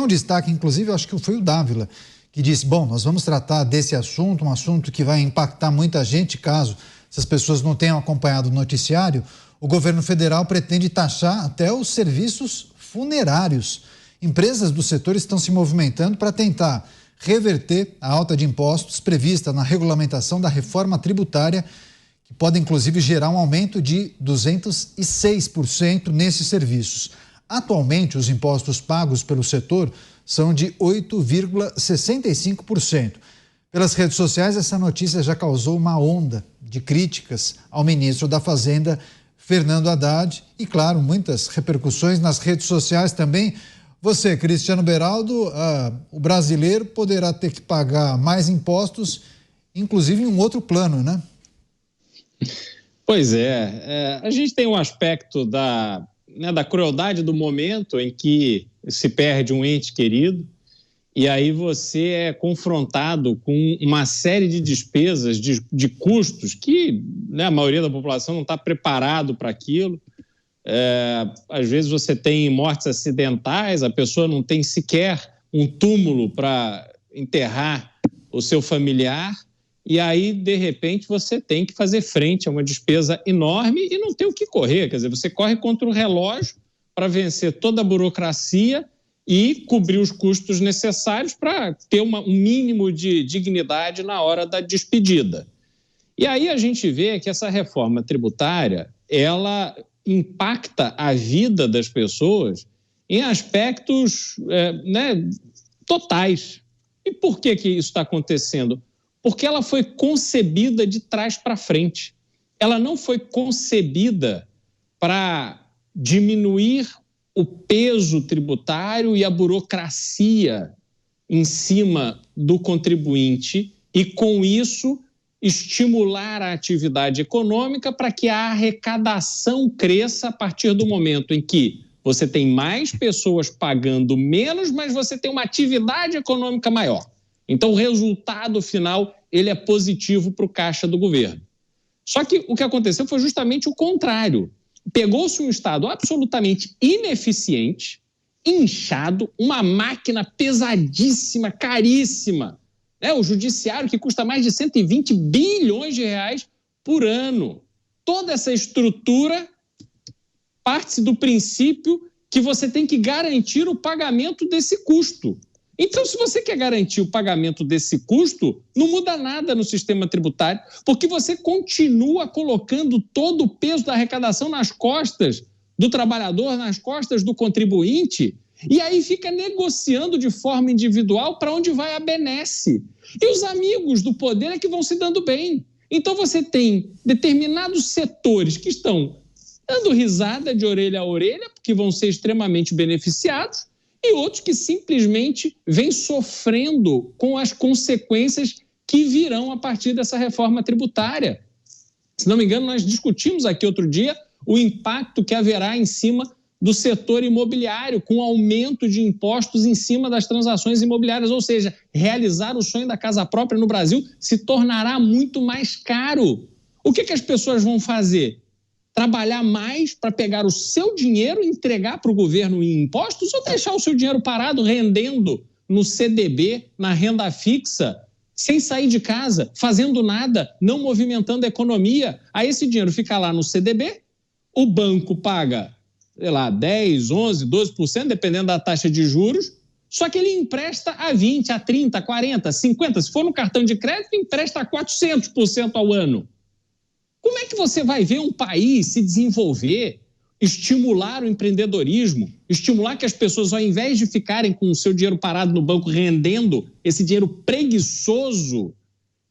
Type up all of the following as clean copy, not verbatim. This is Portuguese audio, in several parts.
um destaque, inclusive, eu acho que foi o Dávila, que disse, bom, nós vamos tratar desse assunto, um assunto que vai impactar muita gente, caso essas pessoas não tenham acompanhado o noticiário. O governo federal pretende taxar até os serviços funerários. Empresas do setor estão se movimentando para tentar reverter a alta de impostos prevista na regulamentação da reforma tributária, que pode inclusive gerar um aumento de 206% nesses serviços. Atualmente, os impostos pagos pelo setor são de 8,65%. Pelas redes sociais, essa notícia já causou uma onda de críticas ao ministro da Fazenda, Fernando Haddad, e, claro, muitas repercussões nas redes sociais também. Você, Cristiano Beraldo, o brasileiro poderá ter que pagar mais impostos, inclusive em um outro plano, né? Pois é, a gente tem um aspecto da crueldade do momento em que se perde um ente querido e aí você é confrontado com uma série de despesas, de custos que, né, a maioria da população não está preparado para aquilo. Às vezes você tem mortes acidentais, a pessoa não tem sequer um túmulo para enterrar o seu familiar, e aí, de repente, você tem que fazer frente a uma despesa enorme e não tem o que correr. Quer dizer, você corre contra o relógio para vencer toda a burocracia e cobrir os custos necessários para ter um mínimo de dignidade na hora da despedida. E aí a gente vê que essa reforma tributária, ela impacta a vida das pessoas em aspectos totais. E por que isso está acontecendo? Porque ela foi concebida de trás para frente. Ela não foi concebida para diminuir o peso tributário e a burocracia em cima do contribuinte e, com isso, estimular a atividade econômica para que a arrecadação cresça a partir do momento em que você tem mais pessoas pagando menos, mas você tem uma atividade econômica maior. Então, o resultado final ele é positivo para o caixa do governo. Só que o que aconteceu foi justamente o contrário. Pegou-se um Estado absolutamente ineficiente, inchado, uma máquina pesadíssima, caríssima, né? O judiciário que custa mais de 120 bilhões de reais por ano. Toda essa estrutura parte do princípio que você tem que garantir o pagamento desse custo. Então, se você quer garantir o pagamento desse custo, não muda nada no sistema tributário, porque você continua colocando todo o peso da arrecadação nas costas do trabalhador, nas costas do contribuinte, e aí fica negociando de forma individual para onde vai a benesse. E os amigos do poder é que vão se dando bem. Então, você tem determinados setores que estão dando risada de orelha a orelha, porque vão ser extremamente beneficiados, e outros que simplesmente vêm sofrendo com as consequências que virão a partir dessa reforma tributária. Se não me engano, nós discutimos aqui outro dia o impacto que haverá em cima do setor imobiliário, com aumento de impostos em cima das transações imobiliárias, ou seja, realizar o sonho da casa própria no Brasil se tornará muito mais caro. O que as pessoas vão fazer? Trabalhar mais para pegar o seu dinheiro e entregar para o governo em impostos ou deixar o seu dinheiro parado rendendo no CDB, na renda fixa, sem sair de casa, fazendo nada, não movimentando a economia? Aí esse dinheiro fica lá no CDB, o banco paga, sei lá, 10, 11, 12%, dependendo da taxa de juros, só que ele empresta a 20, a 30, a 40, 50%. Se for no cartão de crédito, empresta a 400% ao ano. Como é que você vai ver um país se desenvolver, estimular o empreendedorismo, estimular que as pessoas, ao invés de ficarem com o seu dinheiro parado no banco rendendo esse dinheiro preguiçoso,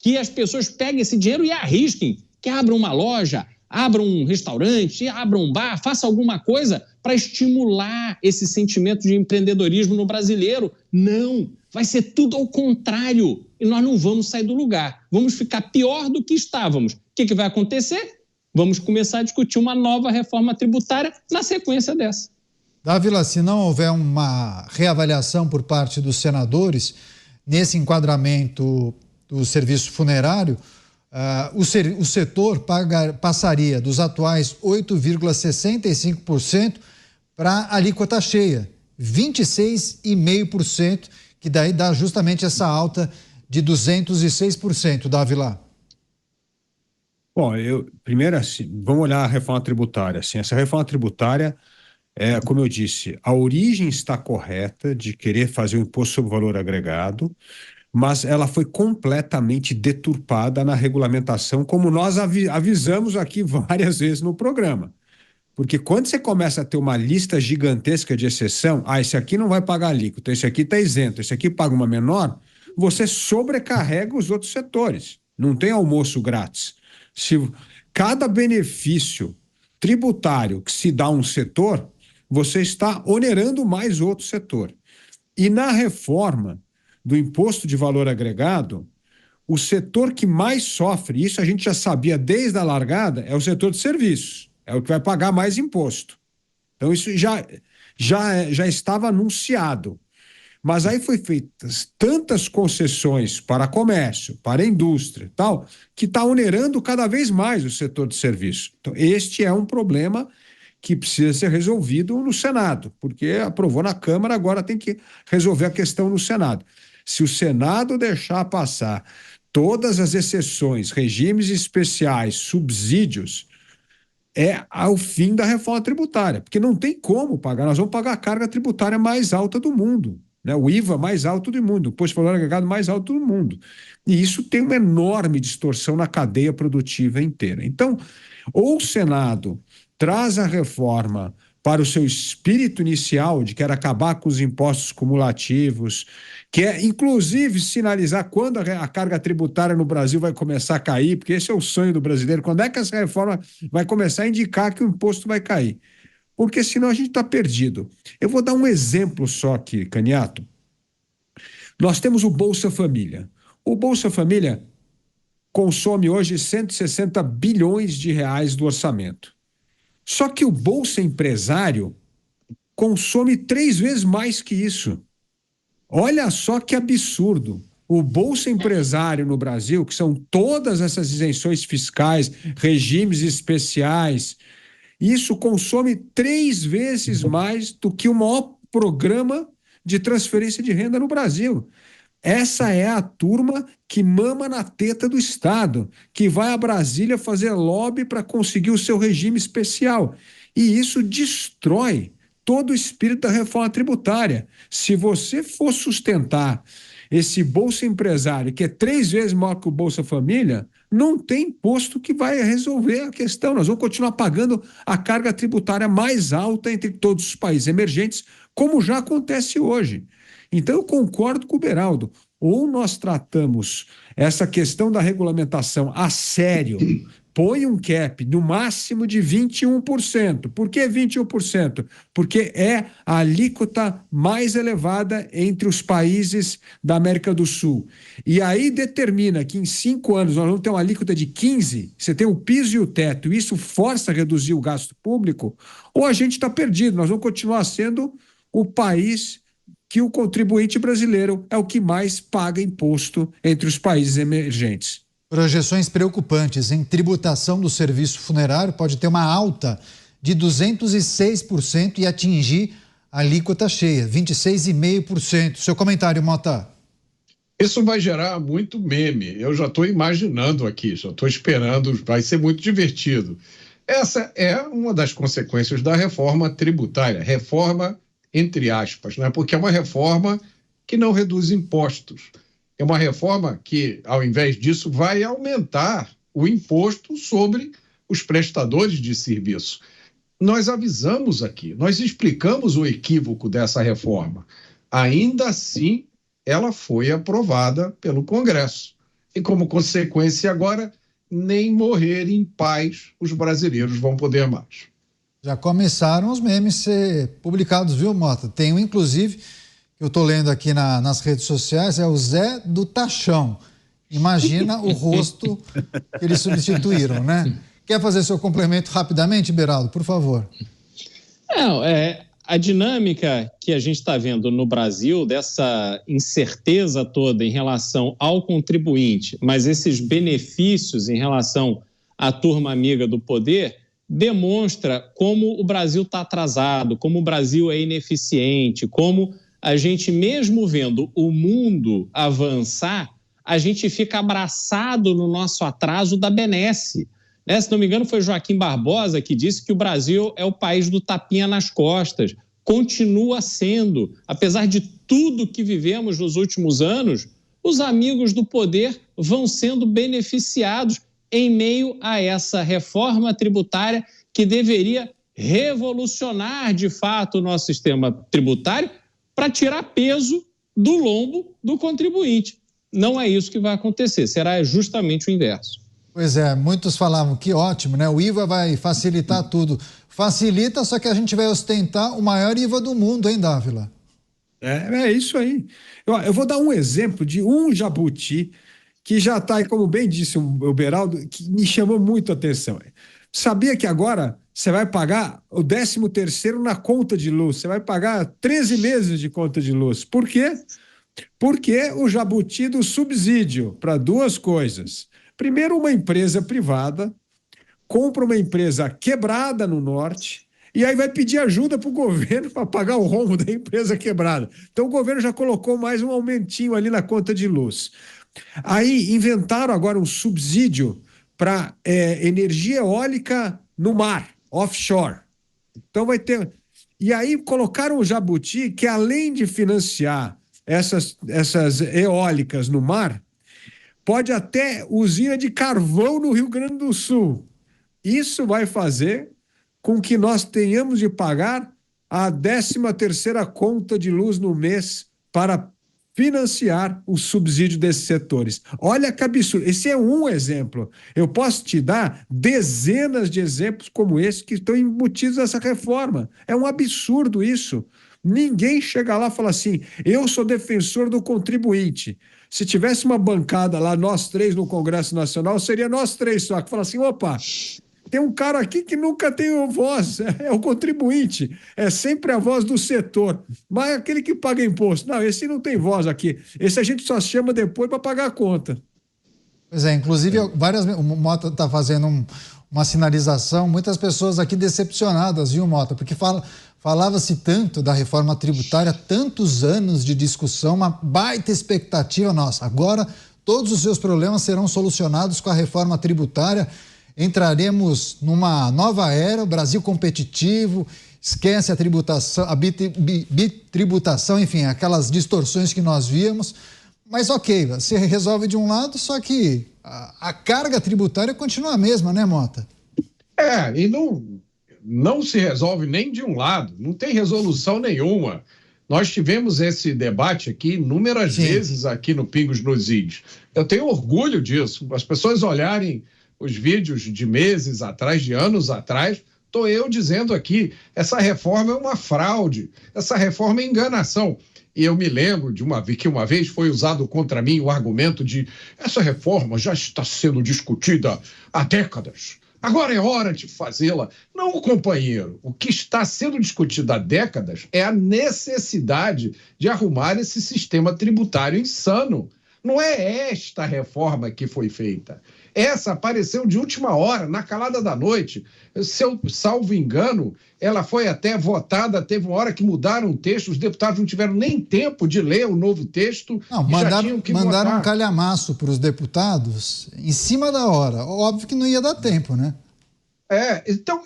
que as pessoas peguem esse dinheiro e arrisquem, que abram uma loja, abram um restaurante, abram um bar, façam alguma coisa para estimular esse sentimento de empreendedorismo no brasileiro? Não, vai ser tudo ao contrário e nós não vamos sair do lugar, vamos ficar pior do que estávamos. O que vai acontecer? Vamos começar a discutir uma nova reforma tributária na sequência dessa. Dávila, se não houver uma reavaliação por parte dos senadores nesse enquadramento do serviço funerário, o setor passaria dos atuais 8,65% para alíquota cheia, 26,5%, que daí dá justamente essa alta de 206%, Dávila. Bom, primeiro assim, vamos olhar a reforma tributária. Assim, essa reforma tributária, como eu disse, a origem está correta de querer fazer o imposto sobre valor agregado, mas ela foi completamente deturpada na regulamentação, como nós avisamos aqui várias vezes no programa. Porque quando você começa a ter uma lista gigantesca de exceção, esse aqui não vai pagar alíquota, esse aqui está isento, esse aqui paga uma menor, você sobrecarrega os outros setores. Não tem almoço grátis. Se cada benefício tributário que se dá a um setor, você está onerando mais outro setor. E na reforma do imposto de valor agregado, o setor que mais sofre, isso a gente já sabia desde a largada, é o setor de serviços. É o que vai pagar mais imposto. Então, isso já estava anunciado. Mas aí foi feitas tantas concessões para comércio, para a indústria, tal, que está onerando cada vez mais o setor de serviço. Então, este é um problema que precisa ser resolvido no Senado, porque aprovou na Câmara, agora tem que resolver a questão no Senado. Se o Senado deixar passar todas as exceções, regimes especiais, subsídios, é ao fim da reforma tributária, porque não tem como pagar, nós vamos pagar a carga tributária mais alta do mundo, né? O IVA mais alto do mundo, o imposto de valor agregado mais alto do mundo. E isso tem uma enorme distorção na cadeia produtiva inteira. Então, ou o Senado traz a reforma para o seu espírito inicial, de querer acabar com os impostos cumulativos, quer inclusive sinalizar quando a carga tributária no Brasil vai começar a cair, porque esse é o sonho do brasileiro, quando é que essa reforma vai começar a indicar que o imposto vai cair? Porque senão a gente está perdido. Eu vou dar um exemplo só aqui, Caniato. Nós temos o Bolsa Família. O Bolsa Família consome hoje 160 bilhões de reais do orçamento. Só que o Bolsa Empresário consome 3 vezes mais que isso. Olha só que absurdo. O Bolsa Empresário no Brasil, que são todas essas isenções fiscais, regimes especiais, isso consome 3 vezes mais do que o maior programa de transferência de renda no Brasil. Essa é a turma que mama na teta do Estado, que vai a Brasília fazer lobby para conseguir o seu regime especial. E isso destrói todo o espírito da reforma tributária. Se você for sustentar esse Bolsa Empresário, que é 3 vezes maior que o Bolsa Família, não tem imposto que vai resolver a questão. Nós vamos continuar pagando a carga tributária mais alta entre todos os países emergentes, como já acontece hoje. Então, eu concordo com o Beraldo. Ou nós tratamos essa questão da regulamentação a sério, põe um cap no máximo de 21%. Por que 21%? Porque é a alíquota mais elevada entre os países da América do Sul. E aí determina que em 5 anos nós vamos ter uma alíquota de 15%, você tem o piso e o teto, e isso força a reduzir o gasto público, ou a gente está perdido, nós vamos continuar sendo o país que o contribuinte brasileiro é o que mais paga imposto entre os países emergentes. Projeções preocupantes em tributação do serviço funerário pode ter uma alta de 206% e atingir a alíquota cheia, 26,5%. Seu comentário, Mota. Isso vai gerar muito meme. Eu já estou imaginando aqui, já estou esperando, vai ser muito divertido. Essa é uma das consequências da reforma tributária, reforma entre aspas, né? Porque é uma reforma que não reduz impostos. É uma reforma que, ao invés disso, vai aumentar o imposto sobre os prestadores de serviço. Nós avisamos aqui, nós explicamos o equívoco dessa reforma. Ainda assim, ela foi aprovada pelo Congresso. E, como consequência, agora, nem morrer em paz os brasileiros vão poder mais. Já começaram os memes a ser publicados, viu, Mota? Tem um, inclusive, que eu estou lendo aqui nas redes sociais, é o Zé do Taxão. Imagina o rosto que eles substituíram, né? Quer fazer seu complemento rapidamente, Beraldo, por favor? A dinâmica que a gente está vendo no Brasil, dessa incerteza toda em relação ao contribuinte, mas esses benefícios em relação à turma amiga do poder, demonstra como o Brasil está atrasado, como o Brasil é ineficiente, como a gente, mesmo vendo o mundo avançar, a gente fica abraçado no nosso atraso da benesse. Né? Se não me engano, foi Joaquim Barbosa que disse que o Brasil é o país do tapinha nas costas. Continua sendo, apesar de tudo que vivemos nos últimos anos, os amigos do poder vão sendo beneficiados em meio a essa reforma tributária que deveria revolucionar, de fato, o nosso sistema tributário para tirar peso do lombo do contribuinte. Não é isso que vai acontecer, será justamente o inverso. Pois é, muitos falavam que ótimo, né? O IVA vai facilitar tudo. Facilita, só que a gente vai ostentar o maior IVA do mundo, hein, Dávila? É isso aí. Eu vou dar um exemplo de um jabuti que já está, como bem disse o Beraldo, que me chamou muito a atenção. Sabia que agora você vai pagar o 13º na conta de luz? Você vai pagar 13 meses de conta de luz. Por quê? Porque o jabuti do subsídio para duas coisas. Primeiro, uma empresa privada compra uma empresa quebrada no norte e aí vai pedir ajuda para o governo para pagar o rombo da empresa quebrada. Então o governo já colocou mais um aumentinho ali na conta de luz. Aí inventaram agora um subsídio para energia eólica no mar, offshore. Então vai ter... E aí colocaram o jabuti que, além de financiar essas eólicas no mar, pode até usina de carvão no Rio Grande do Sul. Isso vai fazer com que nós tenhamos de pagar a 13ª conta de luz no mês para financiar o subsídio desses setores. Olha que absurdo. Esse é um exemplo. Eu posso te dar dezenas de exemplos como esse que estão embutidos nessa reforma. É um absurdo isso. Ninguém chega lá e fala assim, eu sou defensor do contribuinte. Se tivesse uma bancada lá, nós três no Congresso Nacional, seria nós três só, que fala assim, opa, tem um cara aqui que nunca tem voz, é o contribuinte, é sempre a voz do setor, mas aquele que paga imposto, não, esse não tem voz aqui, esse a gente só chama depois para pagar a conta. Pois é, inclusive o Mota está fazendo uma sinalização, muitas pessoas aqui decepcionadas, viu, Mota, porque falava-se tanto da reforma tributária, tantos anos de discussão, uma baita expectativa nossa. Agora, todos os seus problemas serão solucionados com a reforma tributária. Entraremos numa nova era, o Brasil competitivo, esquece a tributação, a bitributação, enfim, aquelas distorções que nós víamos. Mas ok, você resolve de um lado, só que a carga tributária continua a mesma, né, Mota? E não se resolve nem de um lado, não tem resolução nenhuma. Nós tivemos esse debate aqui inúmeras vezes aqui no Pingos nos Is. Eu tenho orgulho disso. As pessoas olharem os vídeos de meses atrás, de anos atrás, estou eu dizendo aqui, essa reforma é uma fraude, essa reforma é enganação. E eu me lembro de que uma vez foi usado contra mim o argumento de essa reforma já está sendo discutida há décadas. Agora é hora de fazê-la. Não, companheiro. O que está sendo discutido há décadas é a necessidade de arrumar esse sistema tributário insano. Não é esta reforma que foi feita. Essa apareceu de última hora, na calada da noite. Se eu salvo engano, ela foi até votada, teve uma hora que mudaram o texto, os deputados não tiveram nem tempo de ler o novo texto. Não, mandaram um calhamaço para os deputados em cima da hora. Óbvio que não ia dar tempo, né? Então,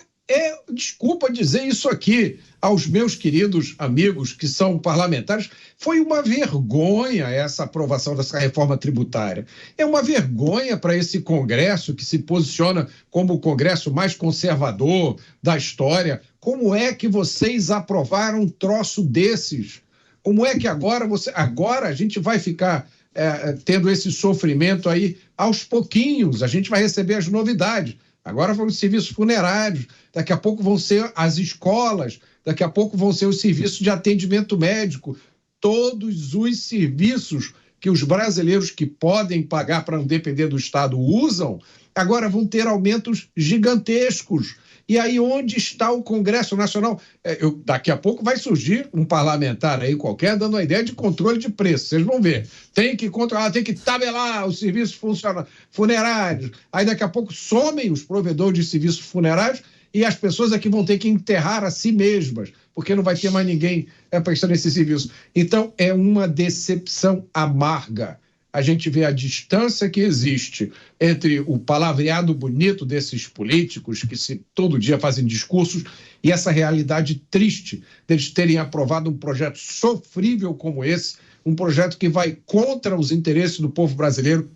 desculpa dizer isso aqui aos meus queridos amigos que são parlamentares, foi uma vergonha essa aprovação dessa reforma tributária. É uma vergonha para esse Congresso que se posiciona como o Congresso mais conservador da história. Como é que vocês aprovaram um troço desses? Como é que agora a gente vai ficar tendo esse sofrimento aí aos pouquinhos? A gente vai receber as novidades. Agora vão os serviços funerários, daqui a pouco vão ser as escolas, daqui a pouco vão ser os serviços de atendimento médico. Todos os serviços que os brasileiros que podem pagar para não depender do Estado usam, agora vão ter aumentos gigantescos. E aí onde está o Congresso Nacional? Daqui a pouco vai surgir um parlamentar aí qualquer dando a ideia de controle de preço. Vocês vão ver. Tem que controlar, tem que tabelar os serviços funerários. Aí daqui a pouco somem os provedores de serviços funerários e as pessoas é que vão ter que enterrar a si mesmas, porque não vai ter mais ninguém prestando esse serviço. Então, é uma decepção amarga. A gente vê a distância que existe entre o palavreado bonito desses políticos que todo dia fazem discursos e essa realidade triste deles terem aprovado um projeto sofrível como esse, um projeto que vai contra os interesses do povo brasileiro,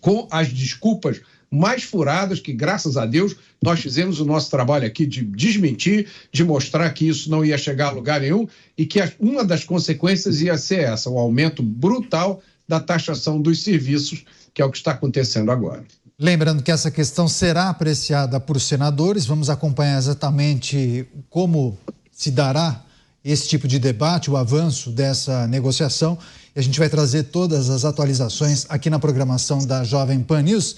com as desculpas mais furadas que, graças a Deus, nós fizemos o nosso trabalho aqui de desmentir, de mostrar que isso não ia chegar a lugar nenhum e que uma das consequências ia ser essa, o aumento brutal da taxação dos serviços, que é o que está acontecendo agora. Lembrando que essa questão será apreciada por senadores, vamos acompanhar exatamente como se dará esse tipo de debate, o avanço dessa negociação, e a gente vai trazer todas as atualizações aqui na programação da Jovem Pan News.